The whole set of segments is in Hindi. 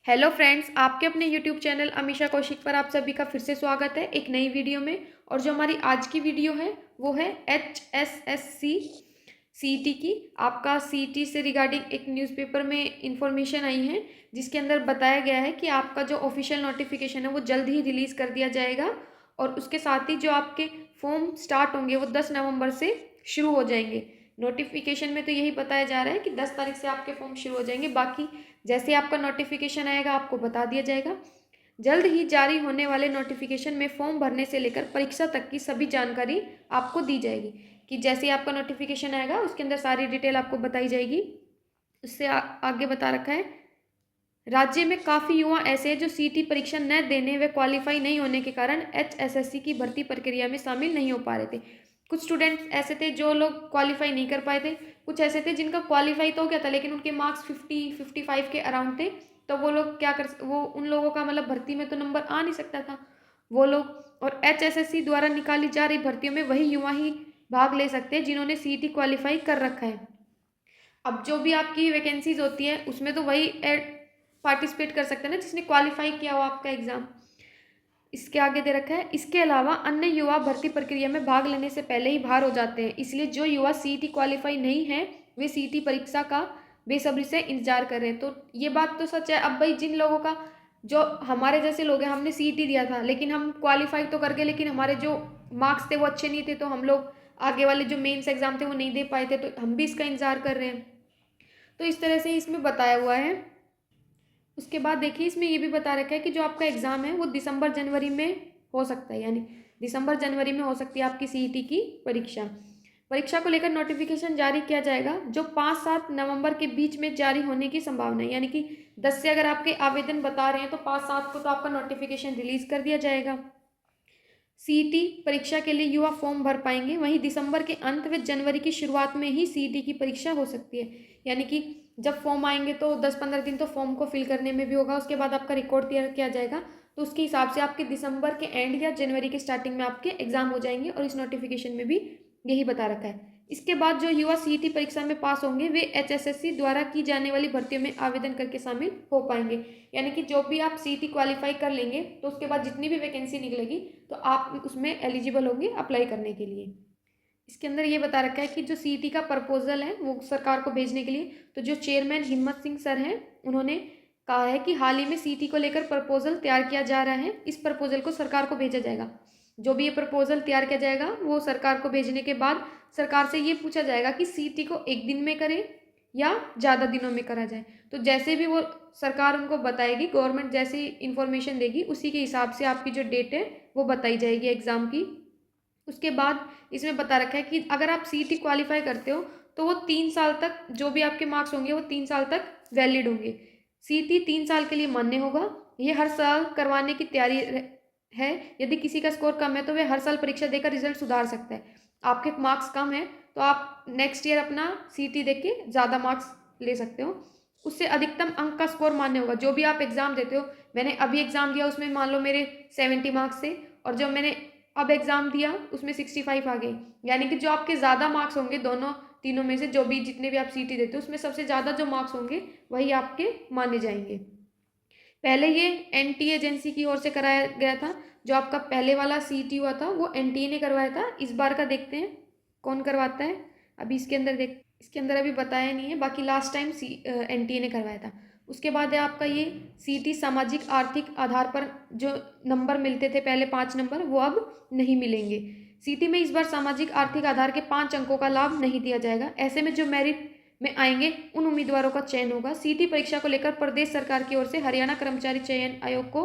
हेलो फ्रेंड्स, आपके अपने यूट्यूब चैनल अमीषा कौशिक पर आप सभी का फिर से स्वागत है एक नई वीडियो में। और जो हमारी आज की वीडियो है वो है HSSC CET की। आपका CET से रिगार्डिंग एक न्यूज़पेपर में इंफॉर्मेशन आई है जिसके अंदर बताया गया है कि आपका जो ऑफिशियल नोटिफिकेशन है वो जल्द ही रिलीज़ कर दिया जाएगा। और उसके साथ ही जो आपके फॉर्म स्टार्ट होंगे वो 10 नवंबर से शुरू हो जाएंगे। नोटिफिकेशन में तो यही बताया जा रहा है कि 10 तारीख से आपके फॉर्म शुरू हो जाएंगे। बाकी जैसे आपका नोटिफिकेशन आएगा आपको बता दिया जाएगा। जल्द ही जारी होने वाले नोटिफिकेशन में फॉर्म भरने से लेकर परीक्षा तक की सभी जानकारी आपको दी जाएगी। कि जैसे आपका नोटिफिकेशन आएगा उसके अंदर सारी डिटेल आपको बताई जाएगी। उससे आगे बता रखा है, राज्य में काफ़ी युवा ऐसे हैं जो सीटी परीक्षा न देने व क्वालिफाई नहीं होने के कारण HSSC की भर्ती प्रक्रिया में शामिल नहीं हो पा रहे थे। कुछ स्टूडेंट्स ऐसे थे जो लोग क्वालिफाई नहीं कर पाए थे, कुछ ऐसे थे जिनका क्वालिफाई तो हो गया था लेकिन उनके मार्क्स 50-55 के अराउंड थे। तो वो लोग क्या कर वो उन लोगों का मतलब भर्ती में तो नंबर आ नहीं सकता था वो लोग। और HSSC द्वारा निकाली जा रही भर्तियों में वही युवा ही भाग ले सकते हैं जिन्होंने सीटी क्वालिफाई कर रखा है। अब जो भी आपकी वैकेंसीज होती है उसमें तो वही पार्टिसिपेट कर सकते हैं ना जिसने क्वालिफाई किया हो आपका एग्जाम। इसके आगे दे रखा है, इसके अलावा अन्य युवा भर्ती प्रक्रिया में भाग लेने से पहले ही बाहर हो जाते हैं, इसलिए जो युवा सीईटी क्वालिफाई नहीं है वे सीईटी परीक्षा का बेसब्री से इंतजार कर रहे हैं। तो ये बात तो सच है। अब भाई जिन लोगों का, जो हमारे जैसे लोग हैं, हमने सीईटी दिया था लेकिन हम क्वालिफाई तो कर गए लेकिन हमारे जो मार्क्स थे वो अच्छे नहीं थे, तो हम लोग आगे वाले जो मेंस एग्जाम थे वो नहीं दे पाए थे, तो हम भी इसका इंतजार कर रहे हैं। तो इस तरह से इसमें बताया हुआ है। उसके बाद देखिए इसमें ये भी बता रखा है कि जो आपका एग्ज़ाम है वो दिसंबर जनवरी में हो सकता है, यानी दिसंबर जनवरी में हो सकती है आपकी सीईटी की परीक्षा। परीक्षा को लेकर नोटिफिकेशन जारी किया जाएगा जो 5-7 नवंबर के बीच में जारी होने की संभावना है, यानी कि 10 से अगर आपके आवेदन बता रहे हैं तो 5-7 को तो आपका नोटिफिकेशन रिलीज़ कर दिया जाएगा। सीईटी परीक्षा के लिए युवा फॉर्म भर पाएंगे, वहीं दिसंबर के अंत व जनवरी की शुरुआत में ही सीईटी की परीक्षा हो सकती है। यानी कि जब फॉर्म आएंगे तो 10-15 दिन तो फॉर्म को फिल करने में भी होगा, उसके बाद आपका रिकॉर्ड तैयार किया जाएगा, तो उसके हिसाब से आपके दिसंबर के एंड या जनवरी के स्टार्टिंग में आपके एग्जाम हो जाएंगे। और इस नोटिफिकेशन में भी यही बता रखा है। इसके बाद जो युवा सीईटी परीक्षा में पास होंगे वे HSSC द्वारा की जाने वाली भर्तियों में आवेदन करके शामिल हो पाएंगे। यानी कि जो भी आप सीईटी क्वालिफाई कर लेंगे तो उसके बाद जितनी भी वैकेंसी निकलेगी तो आप उसमें एलिजिबल होंगे अप्लाई करने के लिए। इसके अंदर ये बता रखा है कि जो सीईटी का प्रपोजल है वो सरकार को भेजने के लिए, तो जो चेयरमैन हिम्मत सिंह सर हैं उन्होंने कहा है कि हाल ही में सीईटी को लेकर प्रपोजल तैयार किया जा रहा है, इस प्रपोजल को सरकार को भेजा जाएगा। जो भी ये प्रपोजल तैयार किया जाएगा वो सरकार को भेजने के बाद सरकार से ये पूछा जाएगा कि सीईटी को एक दिन में करें या ज़्यादा दिनों में करा जाए। तो जैसे भी वो सरकार उनको बताएगी, गवर्नमेंट जैसी इंफॉर्मेशन देगी उसी के हिसाब से आपकी जो डेट है वो बताई जाएगी एग्ज़ाम की। उसके बाद इसमें बता रखा है कि अगर आप सीईटी क्वालिफाई करते हो तो वो 3 साल तक जो भी आपके मार्क्स होंगे वो 3 साल तक वैलिड होंगे। सीईटी 3 साल के लिए मान्य होगा। ये हर साल करवाने की तैयारी है। यदि किसी का स्कोर कम है तो वह हर साल परीक्षा देकर रिजल्ट सुधार सकता है। आपके मार्क्स कम है तो आप नेक्स्ट ईयर अपना सीईटी दे के ज़्यादा मार्क्स ले सकते हो। उससे अधिकतम अंक का स्कोर मान्य होगा। जो भी आप एग्ज़ाम देते हो, मैंने अभी एग्ज़ाम दिया उसमें मान लो मेरे 70 मार्क्स थे और जो मैंने अब एग्ज़ाम दिया उसमें 65 आ गई, यानी कि जो आपके ज़्यादा मार्क्स होंगे दोनों तीनों में से, जो भी जितने भी आप सीईटी देते हो उसमें सबसे ज़्यादा जो मार्क्स होंगे वही आपके माने जाएंगे। पहले ये एनटीए एजेंसी की ओर से कराया गया था। जो आपका पहले वाला सीईटी हुआ था वो एनटीए ने करवाया था। इस बार का देखते हैं कौन करवाता है। अभी इसके अंदर अभी बताया नहीं है, बाकी लास्ट टाइम एनटीए ने करवाया था। उसके बाद है आपका ये सीईटी सामाजिक आर्थिक आधार पर जो नंबर मिलते थे पहले 5 नंबर वो अब नहीं मिलेंगे। सीईटी में इस बार सामाजिक आर्थिक आधार के 5 अंकों का लाभ नहीं दिया जाएगा। ऐसे में जो मेरिट में आएंगे उन उम्मीदवारों का चयन होगा। सीईटी परीक्षा को लेकर प्रदेश सरकार की ओर से हरियाणा कर्मचारी चयन आयोग को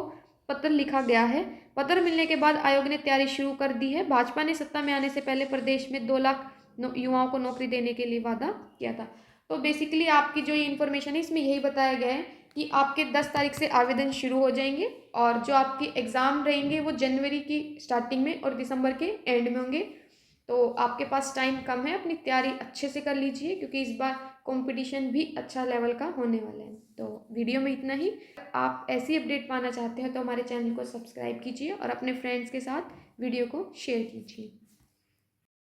पत्र लिखा गया है। पत्र मिलने के बाद आयोग ने तैयारी शुरू कर दी है। भाजपा ने सत्ता में आने से पहले प्रदेश में 2 लाख युवाओं को नौकरी देने के लिए वादा किया था। तो बेसिकली आपकी जो ये इन्फॉर्मेशन है इसमें यही बताया गया है कि आपके 10 तारीख से आवेदन शुरू हो जाएंगे और जो आपके एग्ज़ाम रहेंगे वो जनवरी की स्टार्टिंग में और दिसंबर के एंड में होंगे। तो आपके पास टाइम कम है, अपनी तैयारी अच्छे से कर लीजिए क्योंकि इस बार कंपटीशन भी अच्छा लेवल का होने वाला है। तो वीडियो में इतना ही। आप ऐसी अपडेट पाना चाहते हैं तो हमारे चैनल को सब्सक्राइब कीजिए और अपने फ्रेंड्स के साथ वीडियो को शेयर कीजिए।